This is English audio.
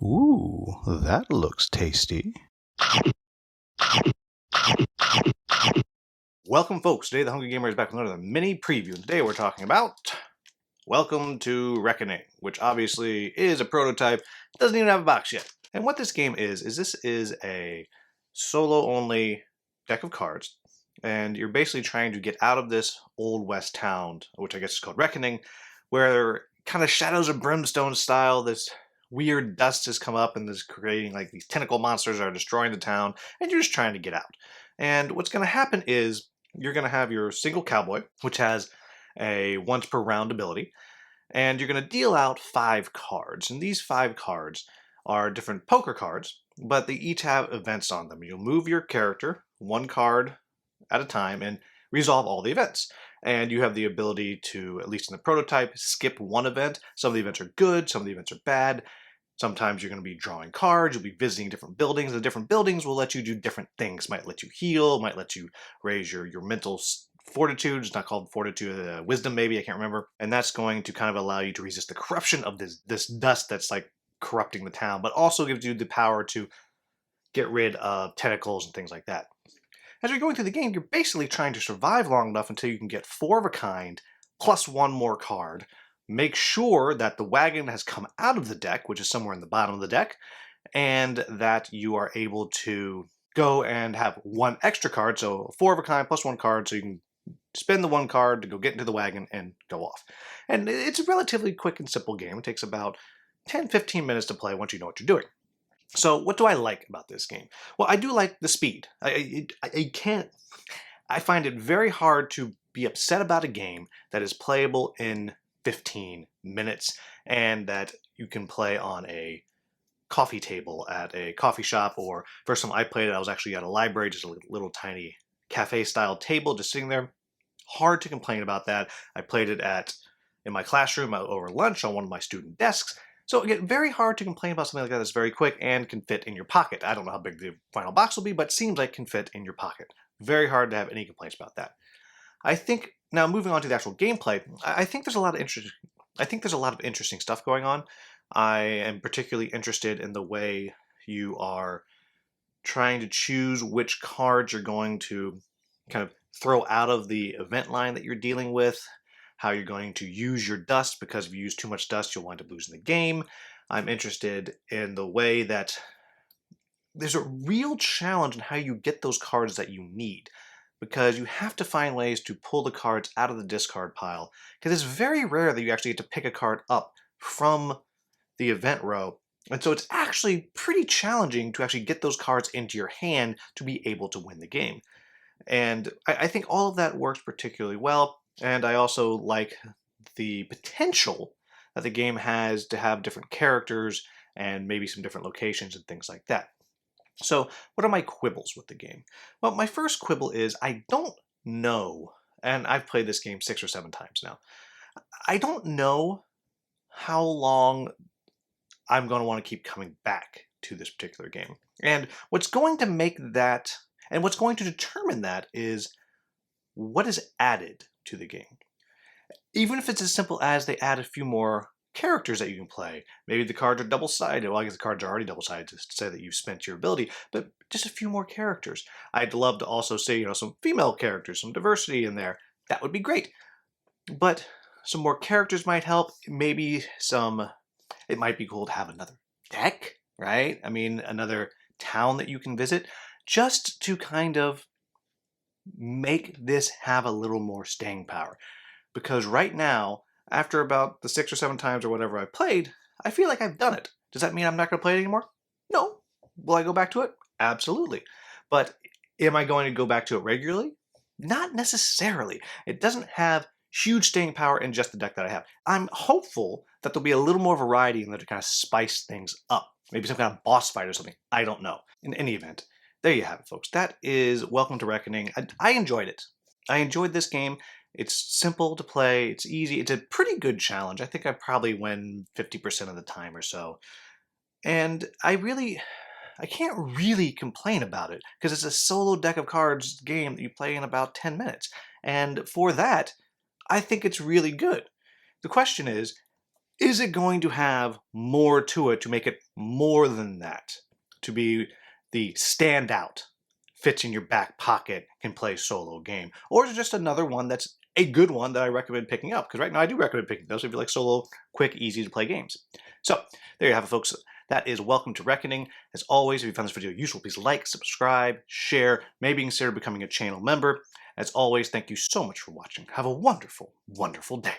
Ooh, that looks tasty. Welcome, folks. Today, the Hungry Gamer is back with another mini preview. Today, we're talking about Welcome to Reckoning, which obviously is a prototype. It doesn't even have a box yet. And what this game is this is a solo-only deck of cards, and you're basically trying to get out of this Old West town, which I guess is called Reckoning, where kind of Shadows of Brimstone style, this weird dust has come up and is creating like these tentacle monsters are destroying the town, and you're just trying to get out. And what's going to happen is you're going to have your single cowboy, which has a once per round ability, and you're going to deal out 5 cards. And these 5 cards are different poker cards, but they each have events on them. You'll move your character 1 card at a time and resolve all the events. And you have the ability to, at least in the prototype, skip 1 event. Some of the events are good, some of the events are bad. Sometimes you're going to be drawing cards, you'll be visiting different buildings. The different buildings will let you do different things. Might let you heal, might let you raise your mental fortitude. It's not called fortitude, wisdom maybe, I can't remember. And that's going to kind of allow you to resist the corruption of this dust that's like corrupting the town, but also gives you the power to get rid of tentacles and things like that. As you're going through the game, you're basically trying to survive long enough until you can get 4 of a kind, plus 1 more card. Make sure that the wagon has come out of the deck, which is somewhere in the bottom of the deck, and that you are able to go and have 1 extra card, so 4 of a kind plus 1 card, so you can spend the 1 card to go get into the wagon and go off. And it's a relatively quick and simple game. It takes about 10-15 minutes to play once you know what you're doing. So what do I like about this game? Well, I do like the speed. I find it very hard to be upset about a game that is playable in 15 minutes and that you can play on a coffee table at a coffee shop, or first time I played it, I was actually at a library, just a little tiny cafe-style table just sitting there. Hard to complain about that. I played it in my classroom over lunch on one of my student desks. So again, very hard to complain about something like that that's very quick and can fit in your pocket. I don't know how big the final box will be, but it seems like it can fit in your pocket. Very hard to have any complaints about that. I think, now moving on to the actual gameplay, I think there's a lot of interesting stuff going on. I am particularly interested in the way you are trying to choose which cards you're going to kind of throw out of the event line that you're dealing with, how you're going to use your dust, because if you use too much dust, you'll wind up losing the game. I'm interested in the way that there's a real challenge in how you get those cards that you need, because you have to find ways to pull the cards out of the discard pile, because it's very rare that you actually get to pick a card up from the event row. And so it's actually pretty challenging to actually get those cards into your hand to be able to win the game. And I think all of that works particularly well. And I also like the potential that the game has to have different characters and maybe some different locations and things like that. So what are my quibbles with the game? Well, my first quibble is I don't know, and I've played this game 6 or 7 times now, I don't know how long I'm going to want to keep coming back to this particular game. And what's going to make that, and what's going to determine that, is what is added to the game. Even if it's as simple as they add a few more characters that you can play. Maybe the cards are double-sided. Well, I guess the cards are already double-sided to say that you've spent your ability, but just a few more characters. I'd love to also see, some female characters, some diversity in there. That would be great. But some more characters might help. Maybe it might be cool to have another deck, right? I mean, another town that you can visit, just to kind of make this have a little more staying power. Because right now, after about the 6 or 7 times or whatever I've played, I feel like I've done it. Does that mean I'm not going to play it anymore? No. Will I go back to it? Absolutely. But am I going to go back to it regularly? Not necessarily. It doesn't have huge staying power in just the deck that I have. I'm hopeful that there'll be a little more variety and that to kind of spice things up. Maybe some kind of boss fight or something. I don't know. In any event, there you have it, folks. That is Welcome to Reckoning. I enjoyed it. I enjoyed this game. It's simple to play. It's easy. It's a pretty good challenge. I think I probably win 50% of the time or so. And I can't really complain about it because it's a solo deck of cards game that you play in about 10 minutes. And for that, I think it's really good. The question is, Is it going to have more to it to make it more than that? To be the standout, fits in your back pocket, can play solo game? Or is it just another one that's a good one that I recommend picking up? Because right now I do recommend picking those if you like solo, quick, easy to play games. So there you have it, folks. That is Welcome to Reckoning. As always, if you found this video useful, please like, subscribe, share, maybe consider becoming a channel member. As always, thank you so much for watching. Have a wonderful, wonderful day.